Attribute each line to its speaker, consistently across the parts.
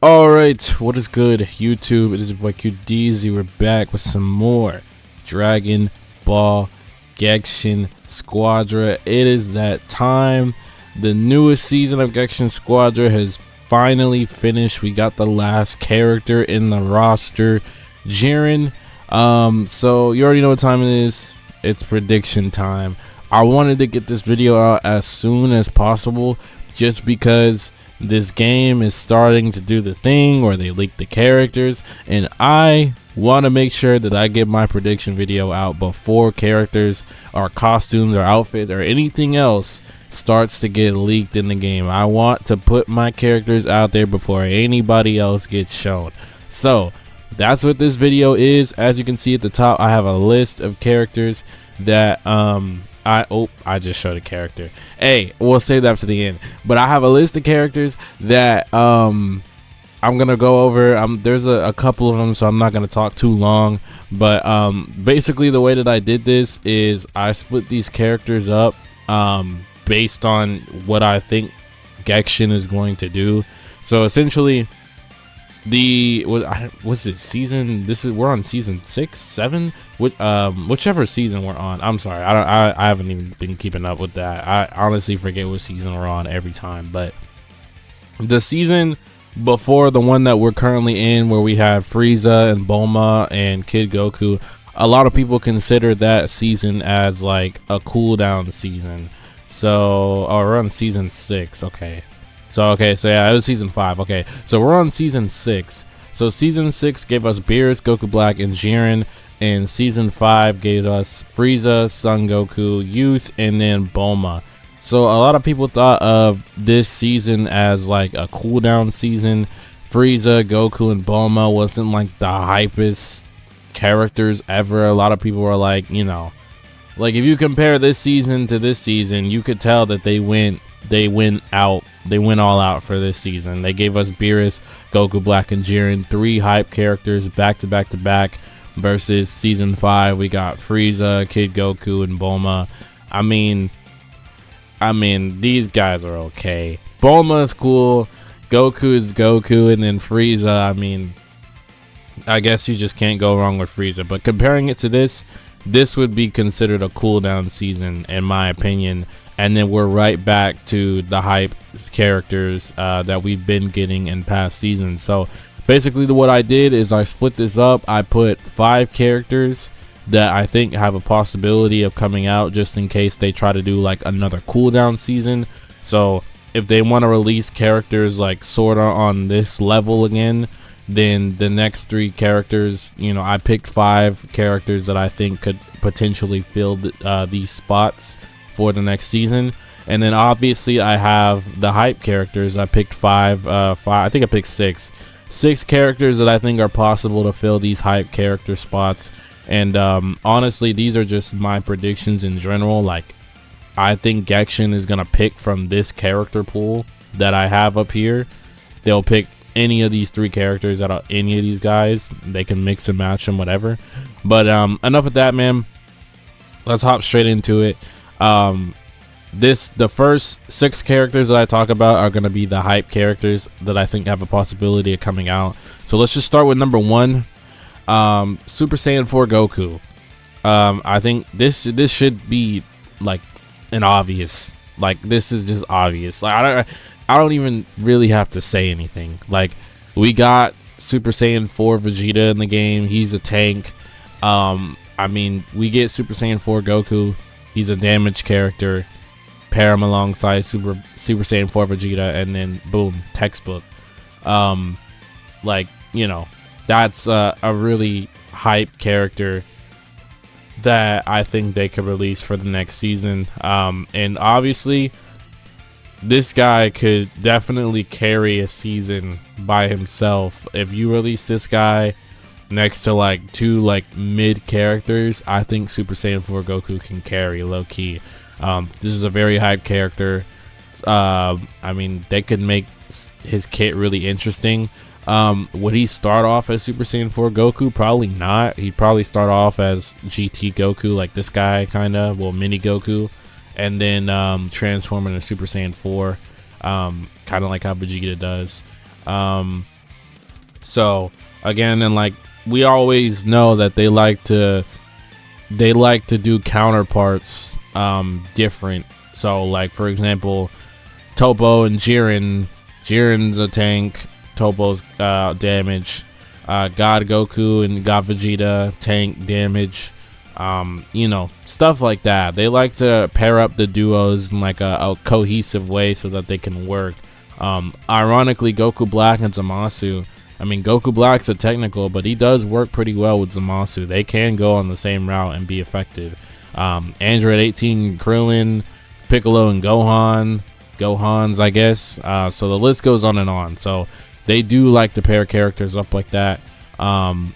Speaker 1: Alright, what is good, YouTube? It is your boy QDZ. We're back with some more Dragon Ball Gekishin Squadra. It is that time. The newest season of Gekishin Squadra has finally finished. We got the last character in the roster, Jiren. So you already know what time it is. It's prediction time. I wanted to get this video out as soon as possible just because this game is starting to do the thing where they leak the characters, and I want to make sure that I get my prediction video out before characters or costumes or outfits or anything else starts to get leaked in the game. I want to put my characters out there before anybody else gets shown. So that's what this video is. As you can see at the top, I have a list of characters that I just showed a character. Hey, we'll save that to the end. But I have a list of characters that I'm gonna go over. There's a couple of them, so I'm not gonna talk too long. But basically, the way that I did this is I split these characters up based on what I think Gekishin is going to do. So essentially, what's it, season, we're on season 6, 7, whichever season we're on. I'm sorry, I haven't even been keeping up with that. I honestly forget what season we're on every time. But the season before the one that we're currently in, where we have Frieza and Bulma and Kid Goku, a lot of people consider that season as like a cooldown season. So we're on season 6. So yeah, it was season 5. Okay, so we're on season 6. So season 6 gave us Beerus, Goku Black, and Jiren, and season 5 gave us Frieza, Son Goku, Youth, and then Bulma. So a lot of people thought of this season as like a cooldown season. Frieza, Goku, and Bulma wasn't like the hypest characters ever. A lot of people were like, you know, like if you compare this season to this season, you could tell that they went all out for this season. They gave us Beerus, Goku Black, and Jiren, 3 hype characters back to back, versus season 5 we got Frieza, Kid Goku, and Bulma. I mean these guys are okay. Bulma is cool, Goku is Goku, and then Frieza, I mean, I guess you just can't go wrong with Frieza. But comparing it to this would be considered a cooldown season in my opinion. And then we're right back to the hype characters that we've been getting in past seasons. So basically what I did is I split this up. I put 5 characters that I think have a possibility of coming out, just in case they try to do like another cooldown season. So if they want to release characters like sorta on this level again, then the next 3 characters, you know, I picked 5 characters that I think could potentially fill these spots for the next season. And then obviously I have the hype characters. I picked 5, I think I picked 6 characters that I think are possible to fill these hype character spots. And honestly, these are just my predictions in general. Like, I think Gekishin is gonna pick from this character pool that I have up here. They'll pick any of these 3 characters out of any of these guys. They can mix and match them, whatever. But enough of that, man. Let's hop straight into it. The first 6 characters that I talk about are going to be the hype characters that I think have a possibility of coming out. So let's just start with number 1, Super Saiyan 4 Goku. I think this should be like an obvious, like this is just obvious. Like I don't even really have to say anything. Like, we got Super Saiyan 4 Vegeta in the game. He's a tank. I mean, we get Super Saiyan 4 Goku. He's a damage character. Pair him alongside Super Saiyan 4 Vegeta, and then boom, textbook. Like, you know, that's a really hype character that I think they could release for the next season. And obviously, this guy could definitely carry a season by himself. If you release this guy next to like 2 like mid characters, I think Super Saiyan 4 Goku can carry low key. This is a very hype character. I mean, they could make his kit really interesting. Would he start off as Super Saiyan 4 Goku? Probably not. He'd probably start off as GT Goku, like this guy, kind of, well, mini Goku, and then transform into Super Saiyan 4, kind of like how Vegeta does. So again, and like we always know that they like to do counterparts different. So like for example, Toppo and Jiren's a tank, Toppo's damage. God Goku and God Vegeta, tank damage. You know, stuff like that. They like to pair up the duos in like a cohesive way so that they can work. Ironically, Goku Black and Zamasu, I mean, Goku Black's a technical, but he does work pretty well with Zamasu. They can go on the same route and be effective. Android 18, Krillin, Piccolo, and Gohan's, I guess. So the list goes on and on. So they do like to pair characters up like that.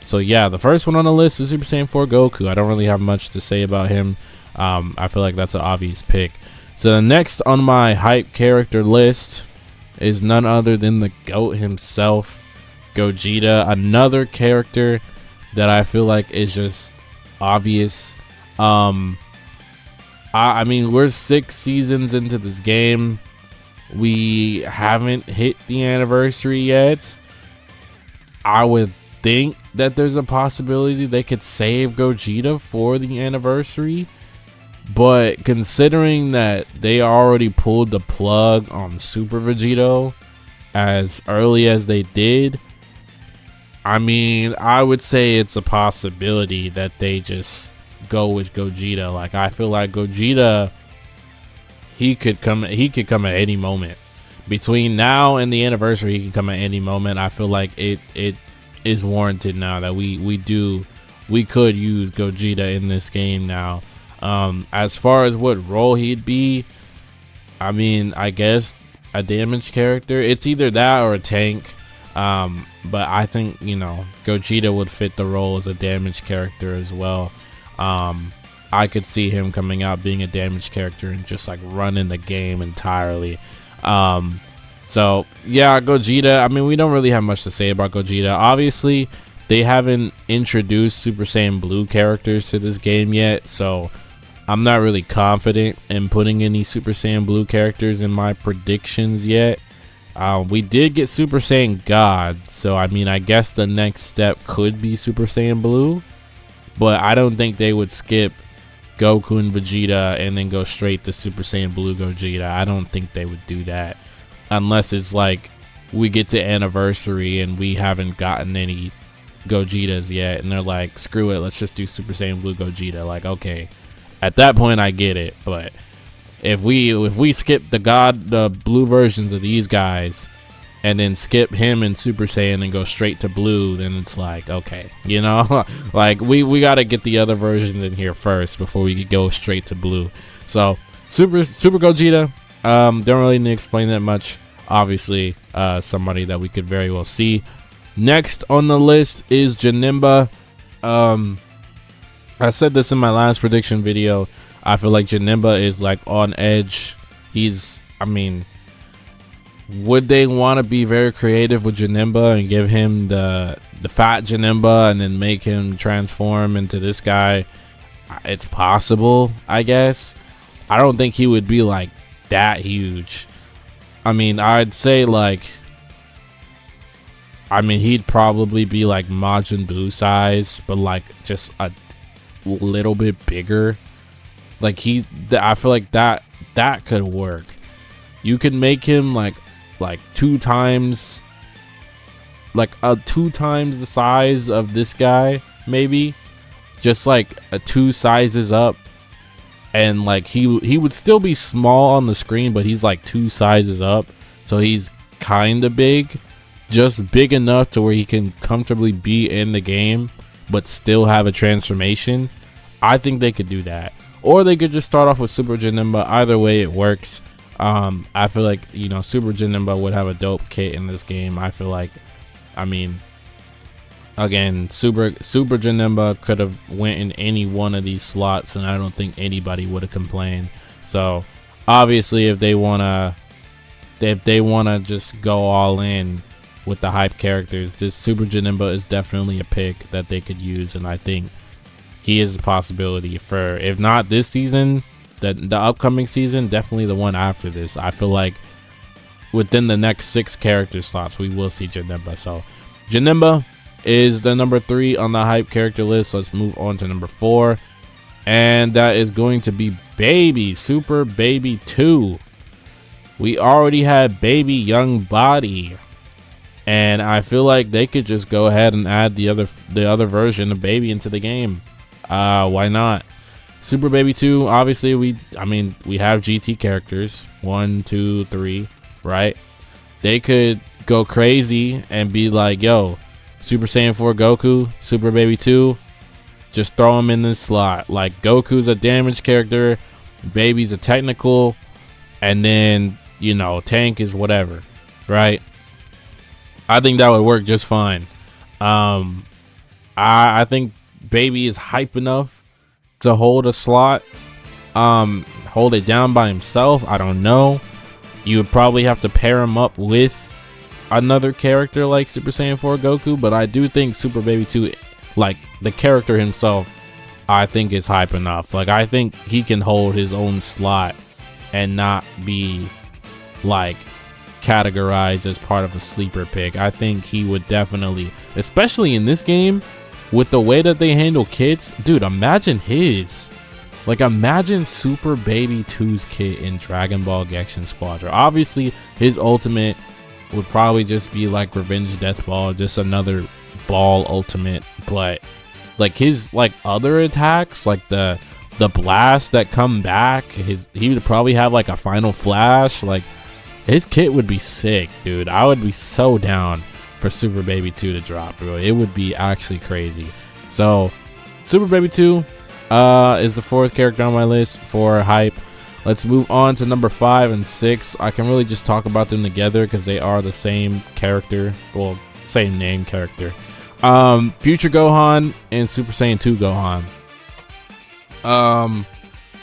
Speaker 1: So yeah, the first one on the list is Super Saiyan 4 Goku. I don't really have much to say about him. I feel like that's an obvious pick. So the next on my hype character list is none other than the GOAT himself, Gogeta. Another character that I feel like is just obvious. I mean, we're 6 seasons into this game. We haven't hit the anniversary yet. I would think that there's a possibility they could save Gogeta for the anniversary, but considering that they already pulled the plug on Super Vegito as early as they did, I mean, I would say it's a possibility that they just go with Gogeta. Like, I feel like Gogeta, he could come at any moment. Between now and the anniversary, he can come at any moment. I feel like it is warranted now that we could use Gogeta in this game now. As far as what role he'd be, I mean, I guess a damage character. It's either that or a tank. But I think, you know, Gogeta would fit the role as a damage character as well. I could see him coming out being a damage character and just like running the game entirely. So yeah, Gogeta, I mean, we don't really have much to say about Gogeta. Obviously, they haven't introduced Super Saiyan Blue characters to this game yet, so I'm not really confident in putting any Super Saiyan Blue characters in my predictions yet. We did get Super Saiyan God, so I mean, I guess the next step could be Super Saiyan Blue, but I don't think they would skip Goku and Vegeta and then go straight to Super Saiyan Blue Gogeta. I don't think they would do that unless it's like we get to anniversary and we haven't gotten any Gogetas yet and they're like, screw it, let's just do Super Saiyan Blue Gogeta. Like, okay, at that point I get it, but if we skip the blue versions of these guys and then skip him and Super Saiyan and go straight to blue, then it's like, okay, you know, like we got to get the other versions in here first before we could go straight to blue. So Super Gogeta, don't really need to explain that much. Obviously, somebody that we could very well see. Next on the list is Janemba. I said this in my last prediction video. I feel like Janemba is like on edge. I mean, would they want to be very creative with Janemba and give him the fat Janemba and then make him transform into this guy? It's possible, I guess. I don't think he would be like that huge. I mean, I'd say like, I mean, he'd probably be like Majin Buu size, but like just a little bit bigger. Like I feel like that could work. You could make him like 2 times, like 2 times the size of this guy, maybe, just like 2 sizes up, and like he would still be small on the screen, but he's like 2 sizes up, so he's kind of big, just big enough to where he can comfortably be in the game but still have a transformation. I think they could do that. Or they could just start off with Super Janemba. Either way, it works. I feel like, you know, Super Janemba would have a dope kit in this game. I feel like, I mean, again, Super Janemba could have went in any one of these slots, and I don't think anybody would have complained. So, obviously, if they wanna just go all in with the hype characters, this Super Janemba is definitely a pick that they could use, and I think he is a possibility for, if not this season, the upcoming season, definitely the one after this. I feel like within the next 6 character slots, we will see Janemba. So Janemba is the number 3 on the hype character list. Let's move on to number 4. And that is going to be Baby, Super Baby 2. We already had Baby Young Body. And I feel like they could just go ahead and add the other version of Baby into the game. Why not? Super Baby 2, obviously we have GT characters. 1, 2, 3, right? They could go crazy and be like, yo, Super Saiyan 4 Goku, Super Baby 2, just throw him in this slot. Like, Goku's a damage character, Baby's a technical, and then, you know, Tank is whatever, right? I think that would work just fine. I think Baby is hype enough to hold a slot. Hold it down by himself, I don't know. You would probably have to pair him up with another character like Super Saiyan 4 Goku, but I do think Super Baby 2, like the character himself, I think is hype enough. Like, I think he can hold his own slot and not be like categorized as part of a sleeper pick. I think he would definitely, especially in this game with the way that they handle kits, dude, imagine imagine Super Baby 2's kit in Dragon Ball Gekishin Squadra. Obviously his ultimate would probably just be like Revenge Death Ball, just another ball ultimate, but like his like other attacks, like the blast that come back, he would probably have like a final flash. Like, his kit would be sick, dude. I would be so down for Super Baby 2 to drop, bro. It would be actually crazy. So Super Baby 2 is the 4th character on my list for hype. Let's move on to number 5 and 6. I can really just talk about them together because they are the same character. Well, same name character. Future Gohan and Super Saiyan 2 Gohan.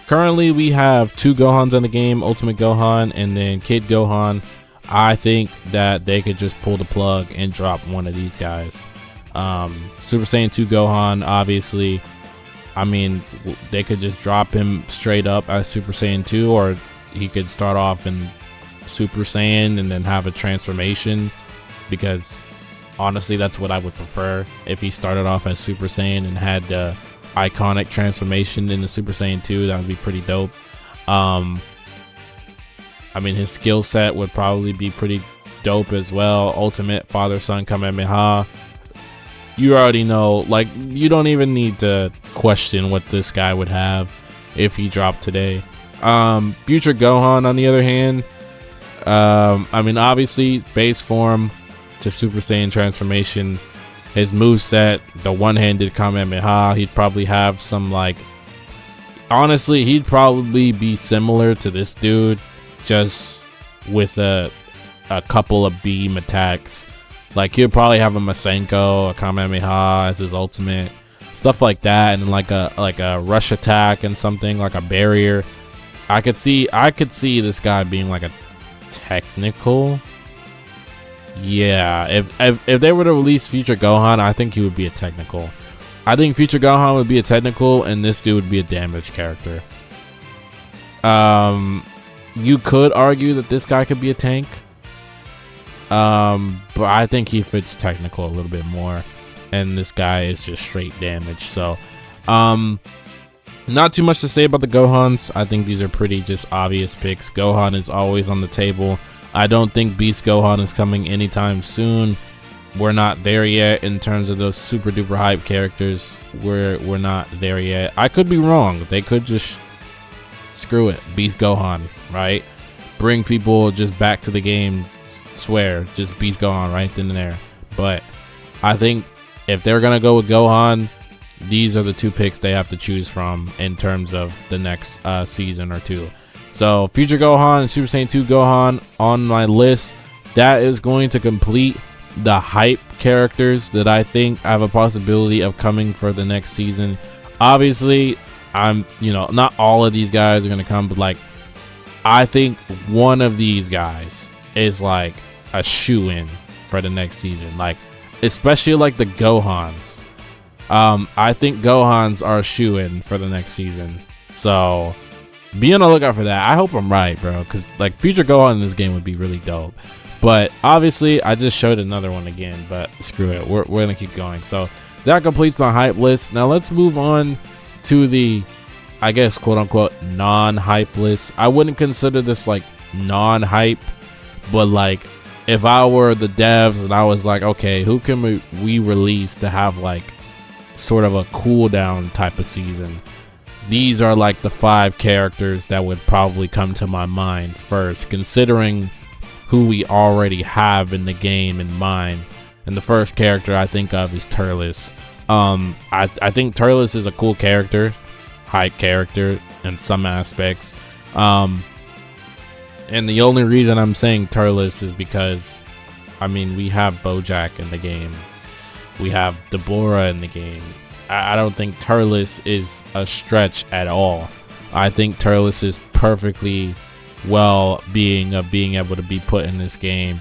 Speaker 1: Currently we have 2 Gohans in the game, Ultimate Gohan and then Kid Gohan. I think that they could just pull the plug and drop one of these guys. Super Saiyan 2 Gohan, obviously, I mean, they could just drop him straight up as Super Saiyan 2, or he could start off in Super Saiyan and then have a transformation, because honestly that's what I would prefer. If he started off as Super Saiyan and had the iconic transformation in the Super Saiyan 2, that would be pretty dope. I mean, his skill set would probably be pretty dope as well. Ultimate Father Son Kamehameha. You already know, like, you don't even need to question what this guy would have if he dropped today. Future Gohan, on the other hand, I mean, obviously base form to Super Saiyan transformation, his moveset, the one-handed Kamehameha, he'd probably have some, like, honestly, he'd probably be similar to this dude, just with a couple of beam attacks. Like, he'll probably have a Masenko, a Kamehameha as his ultimate, stuff like that, and like a rush attack and something like a barrier. I could see this guy being like a technical. Yeah, if they were to release Future Gohan, I think he would be a technical. I think Future Gohan would be a technical, and this dude would be a damage character. You could argue that this guy could be a tank. But I think he fits technical a little bit more, and this guy is just straight damage. So, not too much to say about the Gohans. I think these are pretty just obvious picks. Gohan is always on the table. I don't think Beast Gohan is coming anytime soon. We're not there yet in terms of those super duper hype characters. We're not there yet. I could be wrong. They could just screw it, Beast Gohan, right? Bring people just back to the game. Swear, just Beast Gohan right then and there. But I think if they're gonna go with Gohan, these are the 2 picks they have to choose from in terms of the next season or 2. So Future Gohan and Super Saiyan 2 Gohan on my list. That is going to complete the hype characters that I think have a possibility of coming for the next season. Obviously, not all of these guys are gonna come, but like, I think one of these guys is like a shoe-in for the next season, like especially like the Gohans. I think Gohans are a shoe-in for the next season, so be on the lookout for that. I hope I'm right, bro, because like Future Gohan in this game would be really dope. But obviously, I just showed another one again, but screw it. We're gonna keep going. So that completes my hype list. Now let's move on to the, I guess, quote unquote, non-hype list. I wouldn't consider this like non-hype, but like if I were the devs and I was like, okay, who can we release to have like sort of a cooldown type of season? These are like the 5 characters that would probably come to my mind first, considering who we already have in the game in mind. And the first character I think of is Turles. I think Turles is a cool character, hype character in some aspects. And the only reason I'm saying Turles is because, I mean, we have Bojack in the game. We have Deborah in the game. I don't think Turles is a stretch at all. I think Turles is perfectly well being able to be put in this game.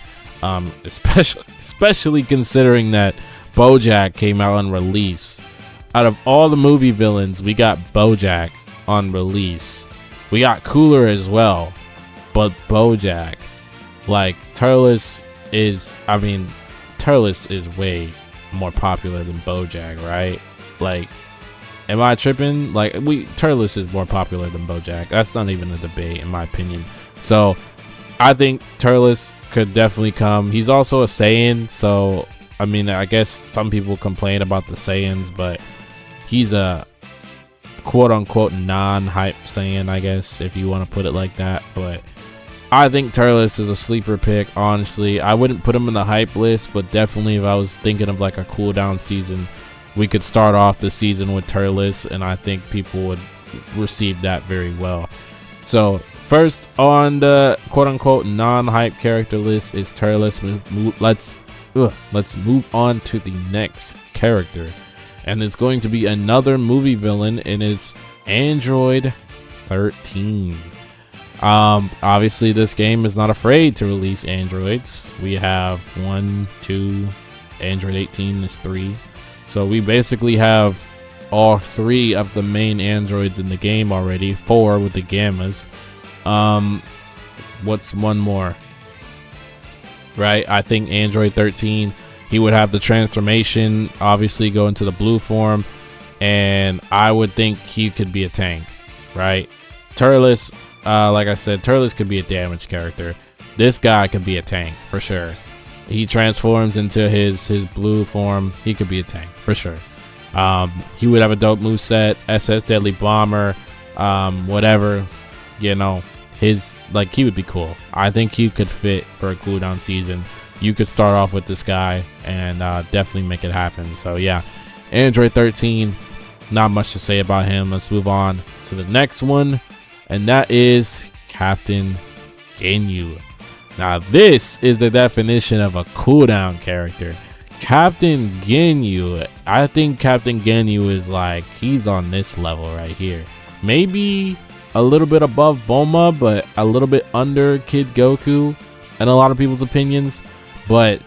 Speaker 1: Especially considering that Bojack came out on release. Out of all the movie villains, we got Bojack on release. We got Cooler as well, but Bojack, like Turles is, I mean, Turles is way more popular than Bojack, right? Like, am I tripping? Like, Turles is more popular than Bojack. That's not even a debate in my opinion. So I think Turles could definitely come. He's also a Saiyan, so I mean, I guess some people complain about the Saiyans, but he's a quote unquote non-hype Saiyan, I guess, if you want to put it like that. But I think Turles is a sleeper pick, honestly. I wouldn't put him in the hype list, but definitely if I was thinking of like a cooldown season, we could start off the season with Turles, and I think people would receive that very well. So first on the quote unquote non-hype character list is Turles. Let's move on to the next character, and it's going to be another movie villain, and it's Android 13. Obviously this game is not afraid to release androids. We have 1, 2, Android 18 is 3, so we basically have all 3 of the main androids in the game already, 4 with the gammas. What's one more? Right, I think Android 13, he would have the transformation, obviously go into the blue form, and I would think he could be a tank, right? Turles, like I said, Turles could be a damage character. This guy could be a tank for sure. He transforms into his blue form, he could be a tank for sure. He would have a dope moveset, SS Deadly Bomber, whatever, you know. His, like, he would be cool. I think he could fit for a cooldown season. You could start off with this guy and definitely make it happen. So yeah, Android 13, not much to say about him. Let's move on to the next one, and that is Captain Ginyu. Now this is the definition of a cooldown character. Captain Ginyu, I think Captain Ginyu is like, he's on this level right here. Maybe a little bit above Bulma, but a little bit under Kid Goku in a lot of people's opinions. But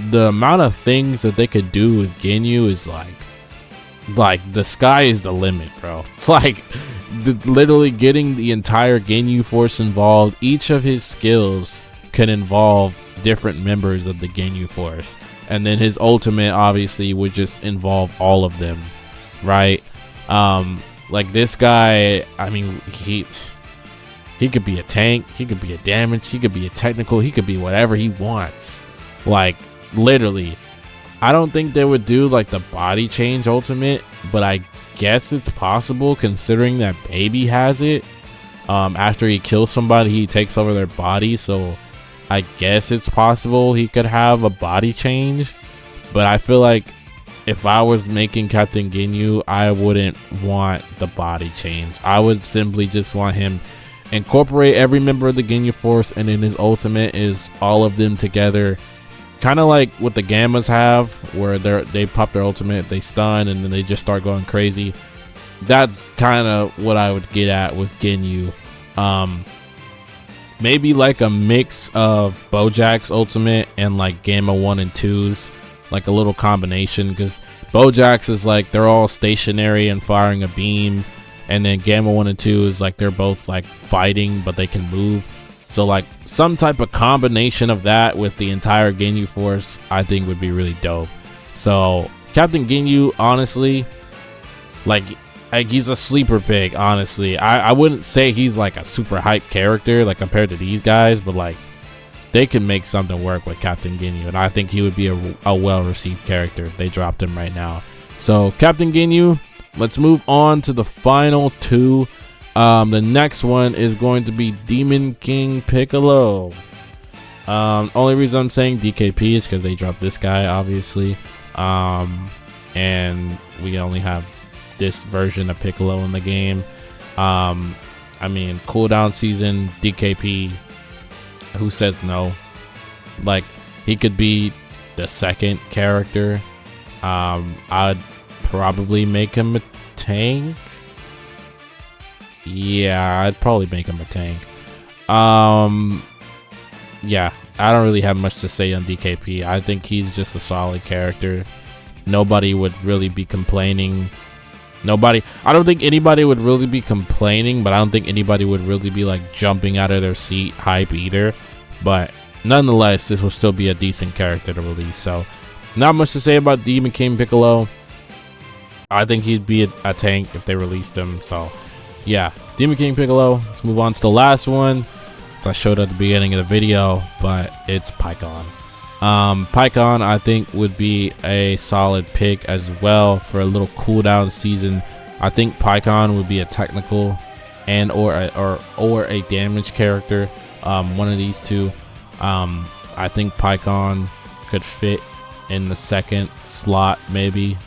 Speaker 1: the amount of things that they could do with Ginyu is like the sky is the limit, bro. It's like literally getting the entire Ginyu force involved. Each of his skills can involve different members of the Ginyu force, and then his ultimate obviously would just involve all of them, right? Like this guy, I mean, he could be a tank, he could be a damage, he could be a technical, he could be whatever he wants. Like literally, I don't think they would do like the body change ultimate, but I guess it's possible considering that Baby has it. After he kills somebody, he takes over their body, so I guess it's possible he could have a body change. But I feel like if I was making Captain Ginyu, I wouldn't want the body change. I would simply just want him incorporate every member of the Ginyu force, and then his ultimate is all of them together, kind of like what the Gammas have, where they pop their ultimate, they stun, and then they just start going crazy. That's kind of what I would get at with Ginyu. Maybe like a mix of Bojack's ultimate and like Gamma 1 and 2's, like a little combination, because Bojack's is like they're all stationary and firing a beam, and then Gamma 1 and 2 is like they're both like fighting but they can move. So like some type of combination of that with the entire Ginyu Force, I think would be really dope. So Captain Ginyu, honestly, like he's a sleeper pick. Honestly, I wouldn't say he's like a super hype character like compared to these guys, but like they can make something work with Captain Ginyu, and I think he would be a well-received character if they dropped him right now. So Captain Ginyu. Let's move on to the final two. The next one is going to be Demon King Piccolo. Only reason I'm saying DKP is because they dropped this guy, obviously. And we only have this version of Piccolo in the game. I mean, cooldown season, DKP, who says no? Like, he could be the second character. I'd probably make him a tank. Yeah, I'd probably make him a tank. Yeah, I don't really have much to say on DKP. I think he's just a solid character. Nobody would really be complaining. I don't think anybody would really be complaining, but I don't think anybody would really be like jumping out of their seat hype either. But nonetheless, this will still be a decent character to release. So not much to say about Demon King Piccolo. I think he'd be a tank if they released him. So yeah, Demon King Piccolo. Let's move on to the last one. I showed at the beginning of the video, but it's Pikkon. Pikkon, I think, would be a solid pick as well for a little cooldown season. I think Pikkon would be a technical and or a damage character. One of these two. I think Pikkon could fit in the second slot, maybe.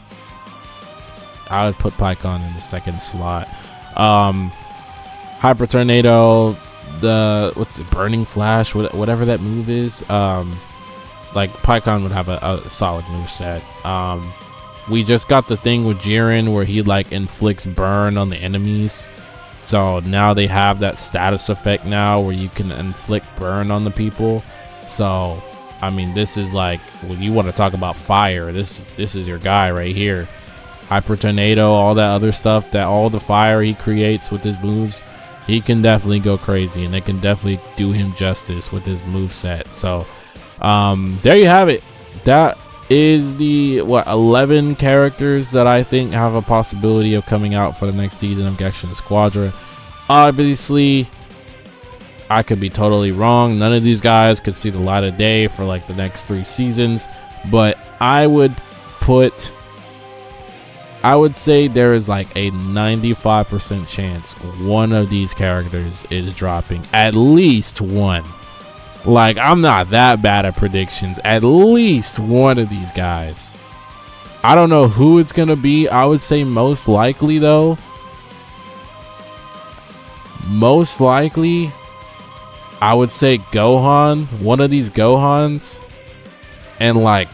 Speaker 1: I would put Pikkon in the second slot. Hyper Tornado, what's it, Burning Flash, whatever that move is. Like Pikkon would have a solid move set. We just got the thing with Jiren where he like inflicts burn on the enemies. So now they have that status effect now where you can inflict burn on the people. So I mean, this is like, when you want to talk about fire, this is your guy right here. Hyper Tornado, all that other stuff, that all the fire he creates with his moves, he can definitely go crazy, and they can definitely do him justice with his move set. So there you have it. That is the 11 characters that I think have a possibility of coming out for the next season of Gekishin Squadra. Obviously, I could be totally wrong. None of these guys could see the light of day for like the next 3 seasons, but I would say there is like a 95% chance one of these characters is dropping. At least one. Like, I'm not that bad at predictions. At least one of these guys. I don't know who it's gonna be. I would say most likely, though. Most likely, I would say Gohan. One of these Gohans. And like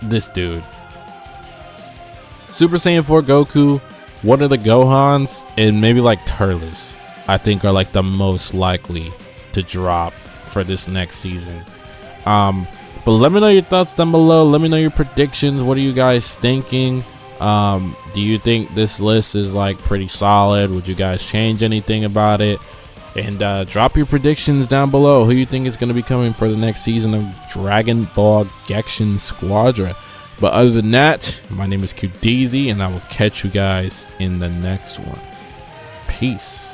Speaker 1: this dude. Super Saiyan 4 Goku, one of the Gohans, and maybe like Turles, I think are like the most likely to drop for this next season. But let me know your thoughts down below. Let me know your predictions. What are you guys thinking? Do you think this list is like pretty solid? Would you guys change anything about it? And drop your predictions down below. Who you think is going to be coming for the next season of Dragon Ball Gekishin Squadra? But other than that, my name is QDZ, and I will catch you guys in the next one. Peace.